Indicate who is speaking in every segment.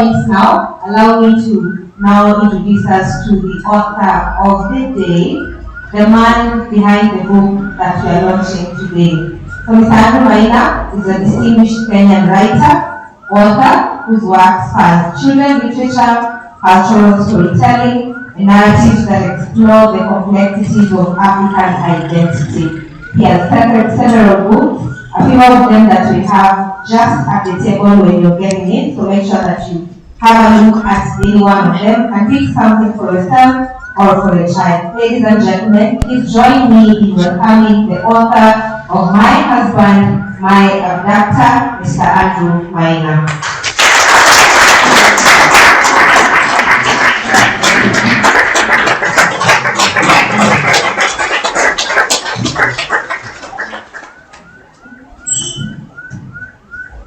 Speaker 1: points now, allow me to now introduce us to the author of the day, the man behind the book that we are launching today. So Mr. Maina is a distinguished Kenyan writer, author, whose works span children's literature, cultural storytelling, and narratives that explore the complexities of African identity. He has several books, a few of them that we have just at the table when you're getting in, so make sure that you have a look at any one of them and pick something for yourself or for your child. Ladies and gentlemen, please join me in welcoming the author of My Husband, My Abductor, Mr. Andrew Maina.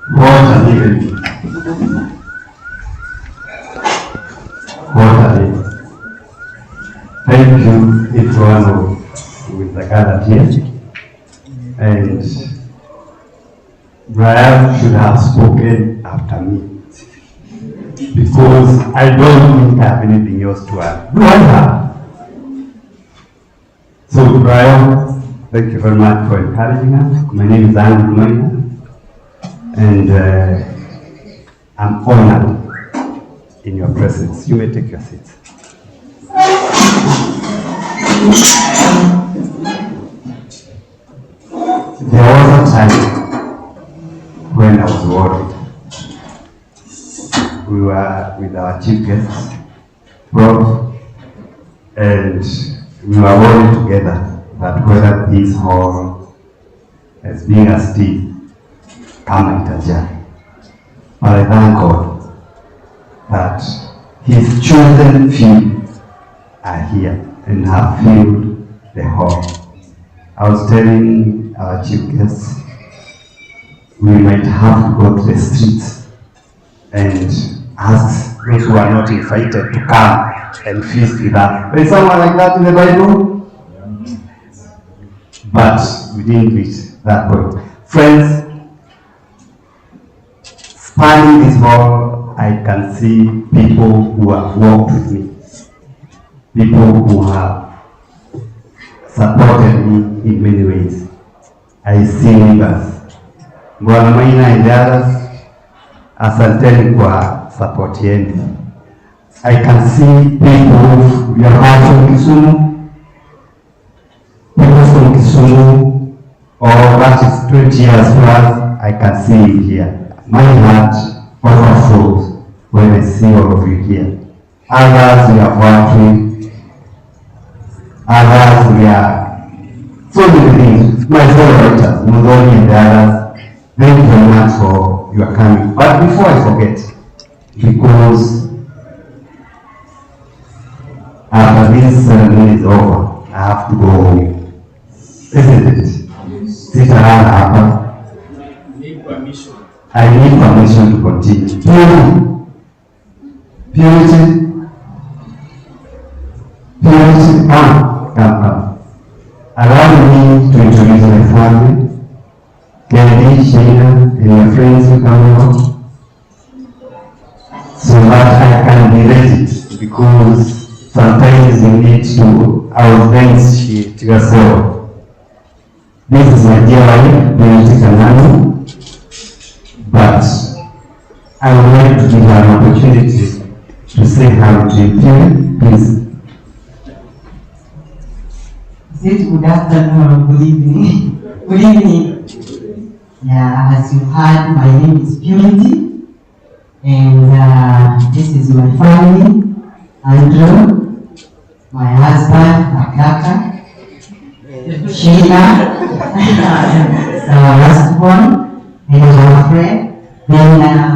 Speaker 2: What an evening. What an evening. Thank you, everyone who is gathered here. And Brian should have spoken after me, because I don't think I have anything else to add. Do I have? So Brian, thank you very much for encouraging us. My name is Andrew Maina, and I'm honored in your presence. You may take your seats. There was a time when I was worried. We were with our chief guest, Prof, and we were worried together that whether this hall, as being as Steve, come itaja. But I thank God that His chosen few are here and have filled the hall. I was telling our chief guests, we might have to go to the streets and ask those who are not invited to come and feast with us. There is someone like that in the Bible? But we didn't reach that point. Friends, spanning this hall, I can see people who have walked with me, people who have supported me in many ways. I see neighbors. Bwana Maina and the others, asanteni kwa support yenu. I can see people we are back from Kisumu, people from Kisumu, or that is 20 years plus, I can see you here. My heart overflows when I see all of you here. Others we have worked with, others we are so many things. My fellow writers, Mudoni and the others, thank you very much for your coming. But before I forget, because after this ceremony is over, I have to go home. Isn't it? Sit around hapa. I need permission to continue. Purity. Come. Allow me to introduce my family, Kennedy, Shayna, and your friends who come out, so that I can be ready, because sometimes you need to authenticate yourself. This is my dear wife, Purity Kanani, but I would like to give her an opportunity to say hello to you. Please.
Speaker 3: Good afternoon, good evening. Good evening. Yeah, as you heard, my name is Purity, and this is my family, Andrew, my husband, Abductor, Sheila, our last born, and our friend. Then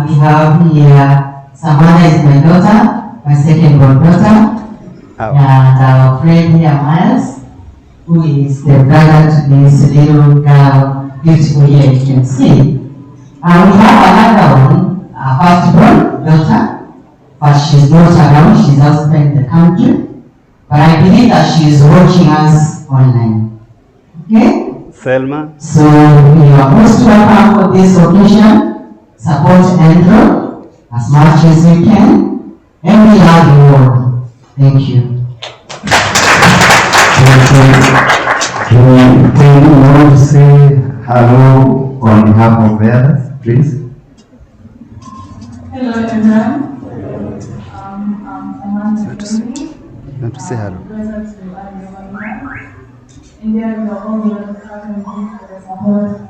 Speaker 3: we have here, Samantha is my daughter, my second born daughter, and our friend here, Miles, who is the brother to this little girl, beautiful here you can see. And we have another one, our firstborn daughter, but she's not around, she's outside the country. But I believe that she is watching us online. Okay?
Speaker 2: Selma.
Speaker 3: So you are most welcome for this occasion. Support Andrew as much as you can, and we love you all. Thank you.
Speaker 2: Can you want to say hello on behalf of the others, please?
Speaker 4: Hello everyone. I'm Samantha Kennedy.
Speaker 2: Want to say hello?
Speaker 4: Present to Maina. India, we are all here to have for the support.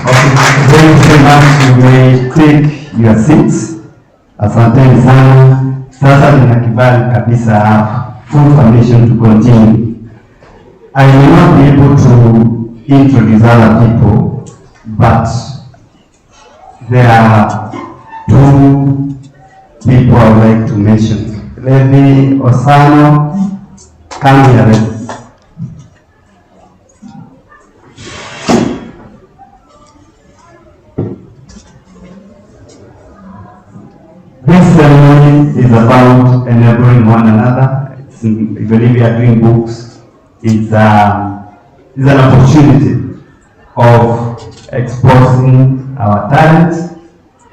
Speaker 2: Okay, thank you very much. You may take your seats. Asanteni sana. Sasa nina kibali kabisa full permission to continue. I may not be able to introduce other people, but there are two people I would like to mention. Levi Osano, come here. This ceremony is about enabling one another. Even if we are doing books, it's an opportunity of exposing our talents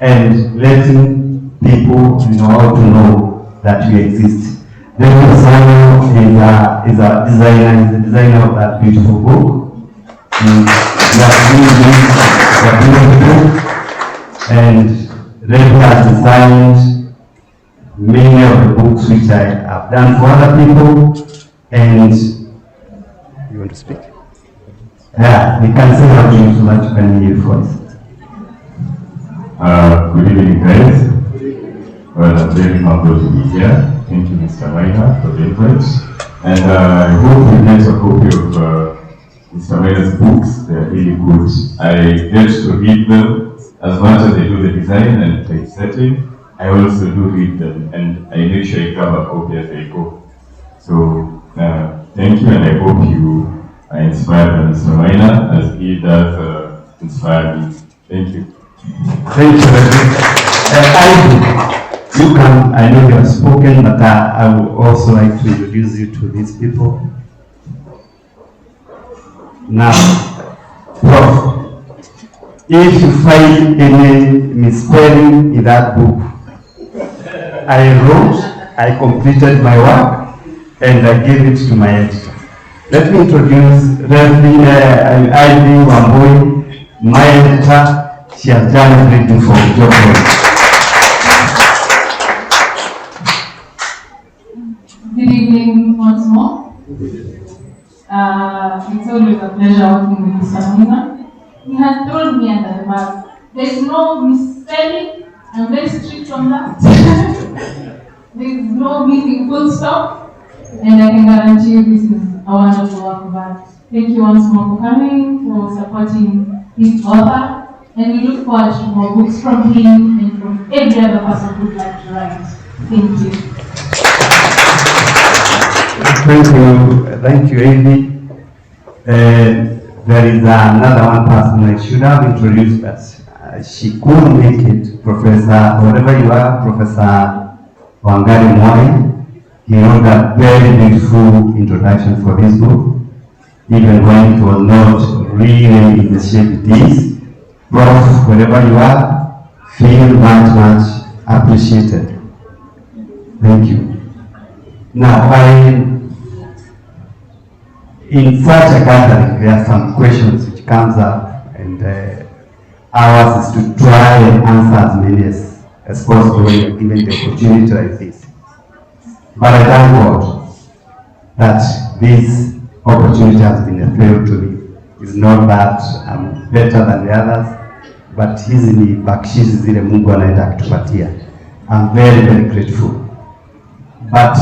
Speaker 2: and letting people how to know that we exist. David Osano is a designer of that beautiful book. We are doing this, and David has designed many of the books which I have done for other people, and you want to speak? Yeah, we can say how you so much can hear voice.
Speaker 5: Good evening, guys. Well, I'm very humbled to be here. Thank you, Mr. Maina, for the invite. And I hope you get a copy of Mr. Maina's books. They're really good. I get to read them as much as I do the design and typesetting. I also do read them, and I make sure I grab a copy as I go. So, thank you, and I hope you are inspired by Mr. Maina as he does inspire me. Thank you.
Speaker 2: Thank you very much. You can, I know you have spoken, but I would also like to introduce you to these people. Now, Prof, if you find any misspelling in that book, I wrote, I completed my work, and I gave it to my editor. Let me introduce Reverend Ivy Wamboi, my editor. She has done everything for the job.
Speaker 4: Good evening once more. It's always a pleasure working with Mr. Maina. He has told me under the mask, there is no misspelling. I'm very strict on that. There is no missing full stop, and I can guarantee you this is a wonderful work of art. Thank you once more for coming, for supporting his author. And we look forward to more books from him and from every other person who would like to write. Thank you.
Speaker 2: Thank you, Amy. There is another one person I should have introduced, but she couldn't make it. Professor, whatever you are, Professor Wangari Mwai, he wrote a very beautiful introduction for this book, even when it was not really in the shape it is. Prof, wherever you are, feel much appreciated. Thank you. Now, in such a gathering, there are some questions which comes up, and ours is to try and answer as many as possible when you're given the opportunity like this. But I thank God that this opportunity has been a favor to me. It's not that I'm better than the others, but hizi ni bakshishi zile Mungu anaenda kutupatia. I'm very grateful. But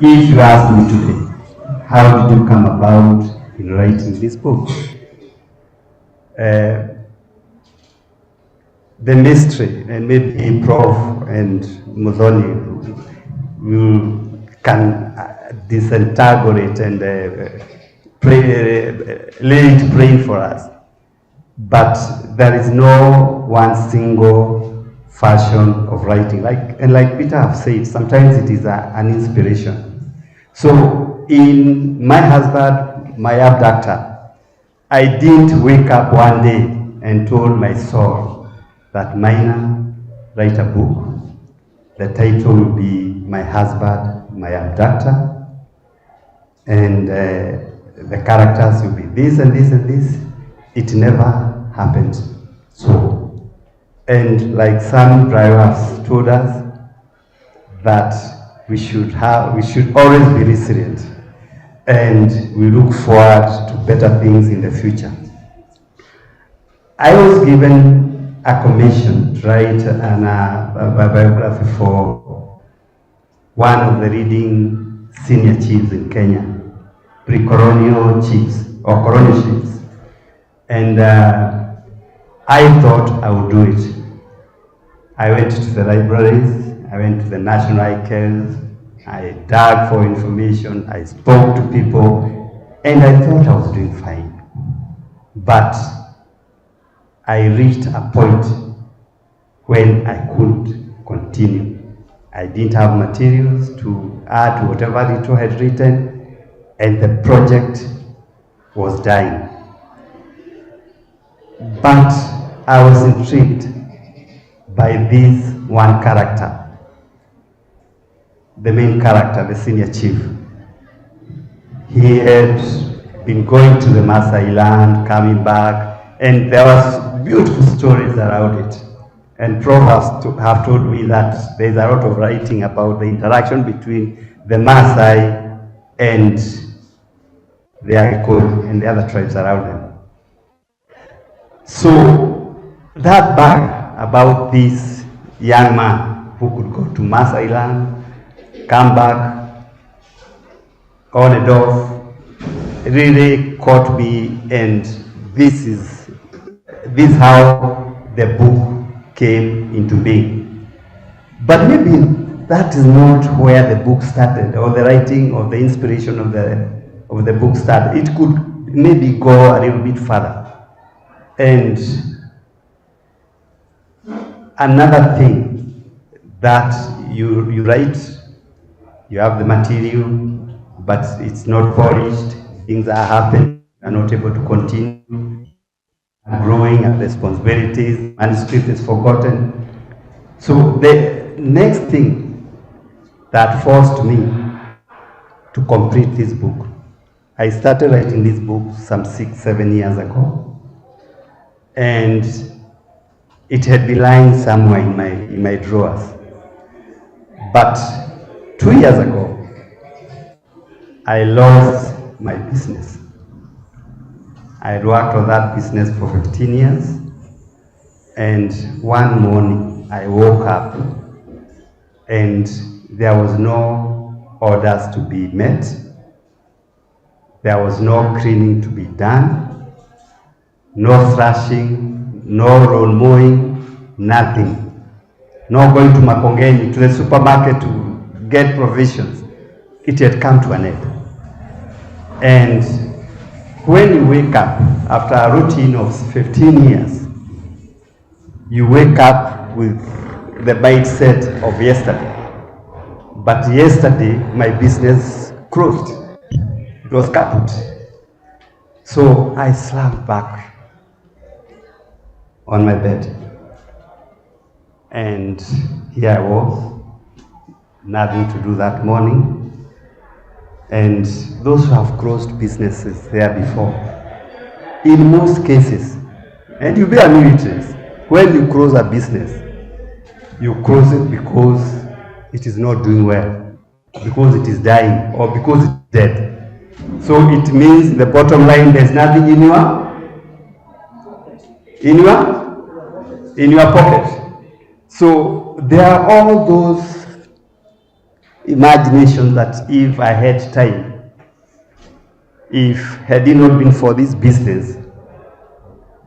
Speaker 2: if you ask me today, how did you come about in writing this book? The mystery, and maybe Prof and Muthoni can disentangle and lay it praying for us. But there is no one single fashion of writing. Like Peter have said, sometimes it is an inspiration. So in my husband, my abductor, I didn't wake up one day and told my soul that Maina, write a book. The title will be My Husband, My Abductor, and the characters will be this and this and this. It never happened so. And like some drivers told us that we should always be resilient, and we look forward to better things in the future. I was given a commission to write a biography for one of the leading senior chiefs in Kenya, pre-colonial chiefs or colonial chiefs, and I thought I would do it. I went to the libraries, I went to the national archives, I dug for information, I spoke to people, and I thought I was doing fine. But I reached a point when I couldn't continue. I didn't have materials to add to whatever Rito had written, and the project was dying. But I was intrigued by this one character, the main character, the senior chief. He had been going to the Maasai land, coming back, and there was beautiful stories around it. And prophets have told me that there's a lot of writing about the interaction between the Maasai and the Agikoi and the other tribes around them. So that bag about this young man who could go to Maasai land, come back on and off, really caught me, and this is how the book came into being. But maybe that is not where the book started, or the writing or the inspiration of the book started. It could maybe go a little bit further. And another thing that you write, you have the material, but it's not polished, things are happening, you're not able to continue, growing and responsibilities, manuscript is forgotten. So the next thing that forced me to complete this book, I started writing this book some 6-7 years ago, and it had been lying somewhere in my drawers. But 2 years ago, I lost my business. I had worked on that business for 15 years, and one morning I woke up and there was no orders to be met, there was no cleaning to be done, no thrashing, no lawn mowing, nothing. No going to Makongeni, to the supermarket to get provisions. It had come to an end. And when you wake up after a routine of 15 years, you wake up with the mindset of yesterday. But yesterday, my business closed. It was kaput. So I slumped back on my bed. And here I was, nothing to do that morning. And those who have closed businesses there before, in most cases, and you'll be amazed, when you close a business, you close it because it is not doing well, because it is dying, or because it's dead. So it means the bottom line, there's nothing in your pocket. So there are all those imaginations that if I had time, if had it not been for this business,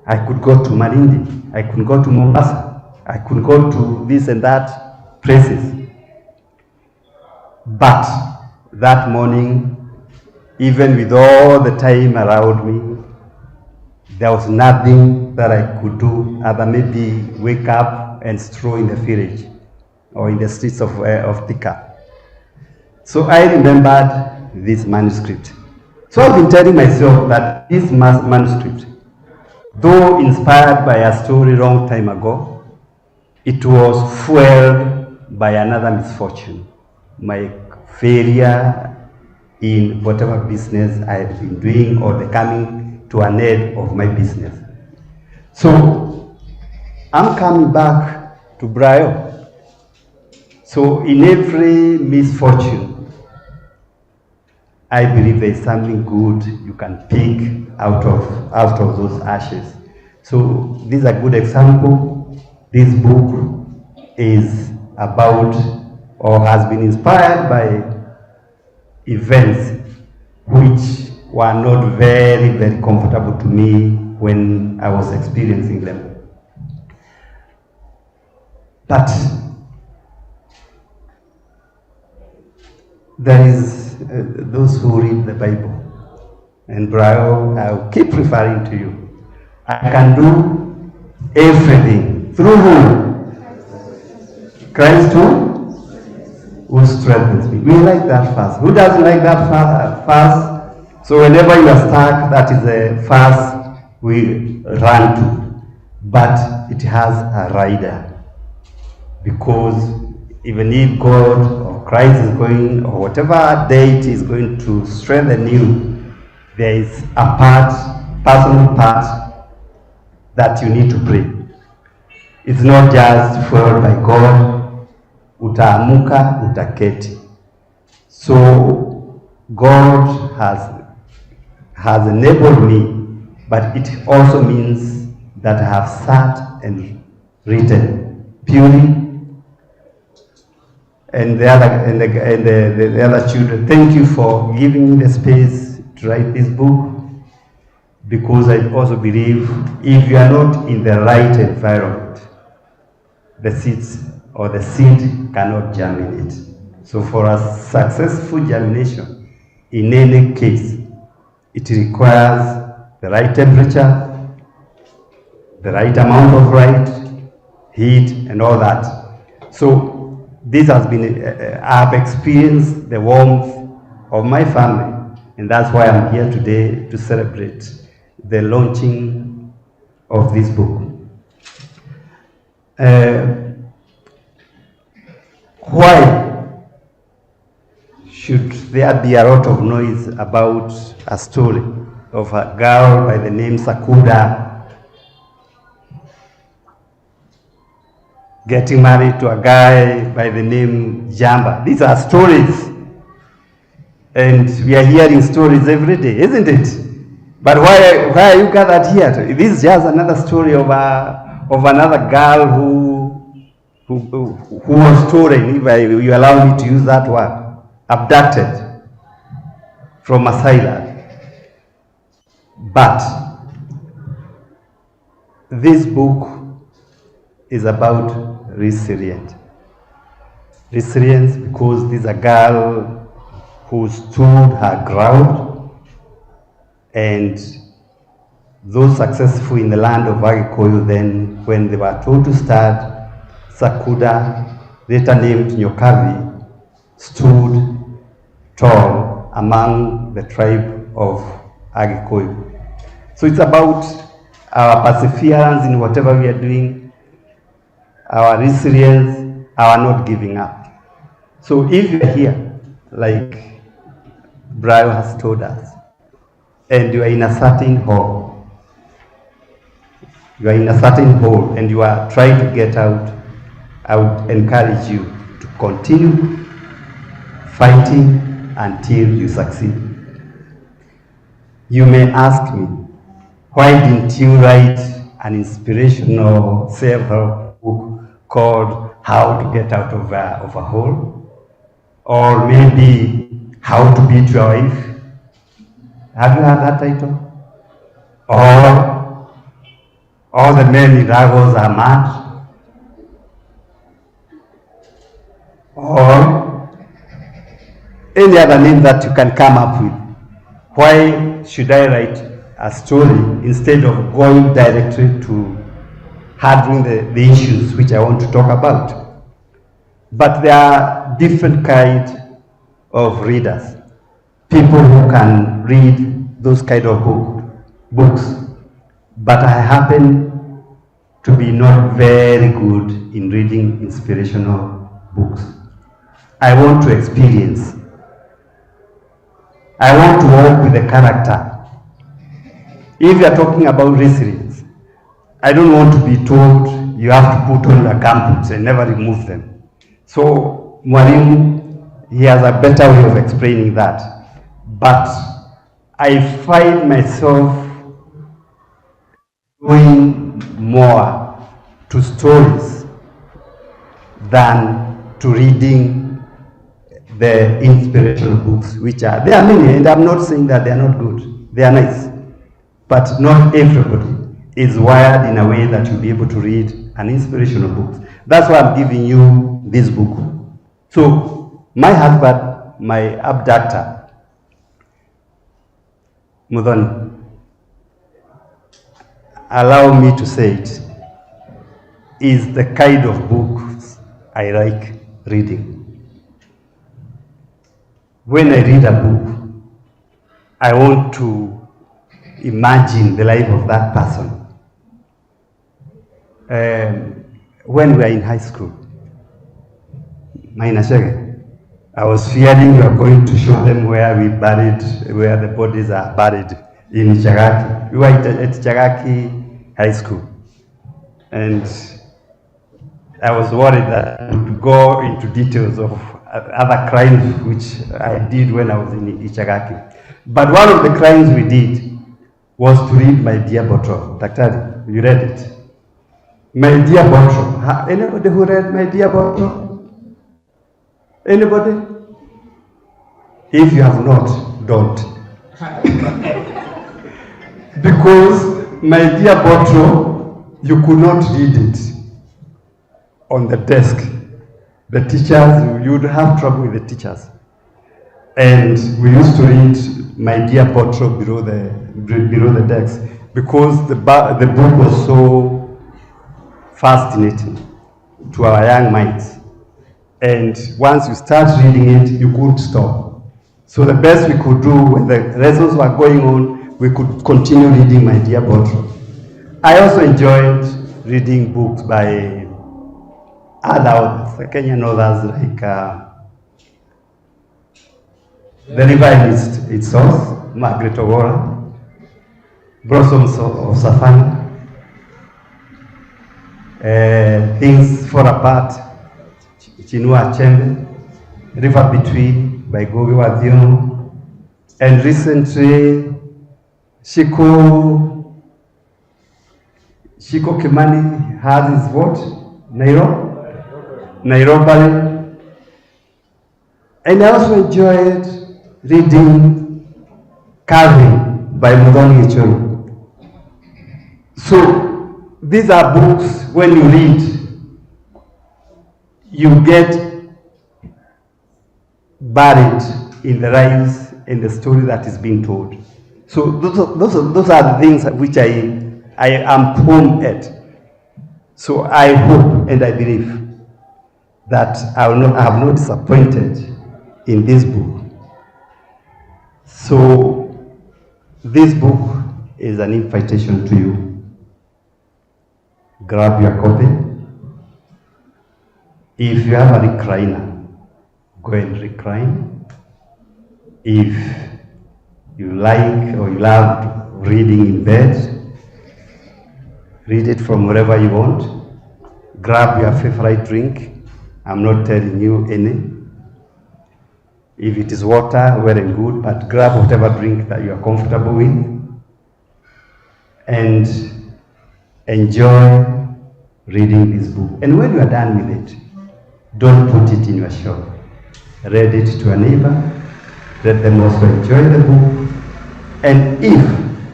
Speaker 2: I could go to Malindi, I could go to Mombasa, I could go to this and that places. But that morning, even with all the time around me, there was nothing that I could do other maybe wake up and stroll in the village or in the streets of Thika. So I remembered this manuscript. So I've been telling myself that this manuscript
Speaker 6: Though inspired by a story long time ago, it was fueled by another misfortune, my failure in whatever business I've been doing or the coming to an end of my business. So I'm coming back to Brayo. So in every misfortune, I believe there is something good you can pick out of those ashes. So this is a good example. This book is about or has been inspired by events which were not very, very comfortable to me when I was experiencing them. But there is those who read the Bible, and Brayo, I'll keep referring to you. I can do everything through who? Christ who strengthens me. We like that verse. Who doesn't like that verse? So whenever you are stuck, that is the verse we run to. But it has a rider. Because even if God or Christ is going, or whatever deity is going to strengthen you, there is a personal part that you need to pray. It's not just fueled by God, utaamuka, utaketi. So God has enabled me, but it also means that I have sat and written purely. And the other children, thank you for giving me the space to write this book, because I also believe if you are not in the right environment, the seeds or the seed cannot germinate. So for a successful germination, in any case, it requires the right temperature, the right amount of light, heat, and all that. So this has been, I've experienced the warmth of my family, and that's why I'm here today to celebrate the launching of this book. Why should there be a lot of noise about a story of a girl by the name Sakuda getting married to a guy by the name Jamba? These are stories, and we are hearing stories every day, isn't it? But why are you gathered here? This is just another story of another girl who was stolen, if you allow me to use that word, abducted from a island. But this book is about resilience. Resilience because this is a girl who stood her ground, and those successful in the land of Agikoyo then, when they were told to start, Sakuda, later named Nyokavi, stood tall among the tribe of Agikoyo. So it's about our perseverance in whatever we are doing, our resilience, our not giving up. So if you are here, like Brayo has told us, and you are in a certain hole, and you are trying to get out, I would encourage you to continue fighting until you succeed. You may ask me, why didn't you write an inspirational self-help book called How to Get Out of a Hole? Or maybe How to Beat Your Wife? Have you heard that title? Or All the Men in Lagos Are Mad? Or any other name that you can come up with. Why should I write a story instead of going directly to handling the issues which I want to talk about? But there are different kinds of readers. People who can read those kind of books. but I happen to be not very good in reading inspirational books. I want to experience. I want to work with the character. If you are talking about resilience, I don't want to be told you have to put on the gumboots and never remove them. So Mwalimu, he has a better way of explaining that. But I find myself going more to stories than to reading the inspirational books, which are, there are many, and I'm not saying that they are not good. They are nice. But not everybody is wired in a way that you'll be able to read an inspirational book. That's why I'm giving you this book. So, my husband, my abductor, Mudhoni, allow me to say it, is the kind of books I like reading. When I read a book, I want to imagine the life of that person. When we were in high school, Maina, I was fearing you are going to show them where the bodies are buried in Chagaki. We were at Chagaki High School. And I was worried that I would go into details of other crimes which I did when I was in Ichagaki. But one of the crimes we did was to read My Dear Botro. Daktari, you read it? My Dear Botro. Anybody who read My Dear Botro? Anybody? If you have not, don't. Because My Dear Botro, you could not read it on the desk. The teachers, you would have trouble with the teachers. And we used to read My Dear Botro below the desk because the book was so fascinating to our young minds. And once you start reading it, you couldn't stop. So the best we could do when the lessons were going on, we could continue reading My Dear Botro. I also enjoyed reading books by other authors, Kenyan authors like The River in its Source, Margaret Ogora, Blossoms of Savannah, Things Fall Apart, Chinua Achebe, River Between by Gogi Wadhiono, and recently Shiko Kimani has his what? Nairobi. And I also enjoyed reading Carving by Mudhoni Echoro. So these are books, when you read, you get buried in the rhymes and the story that is being told. So those are the things which I am home at. So I hope and I believe that I have not disappointed in this book. So this book is an invitation to you. Grab your copy. If you have a recliner, go and recline. If you like or you love reading in bed, read it from wherever you want. Grab your favorite drink. I'm not telling you any. If it is water, well and good, but grab whatever drink that you are comfortable with and enjoy reading this book. And when you are done with it, don't put it in your shelf. Read it to a neighbor. Let them also enjoy the book. And if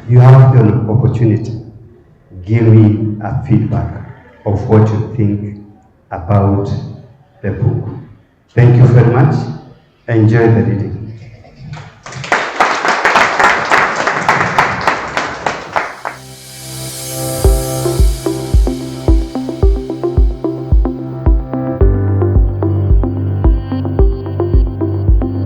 Speaker 6: you have the opportunity, give me a feedback of what you think about the book. Thank you very much. Enjoy the reading.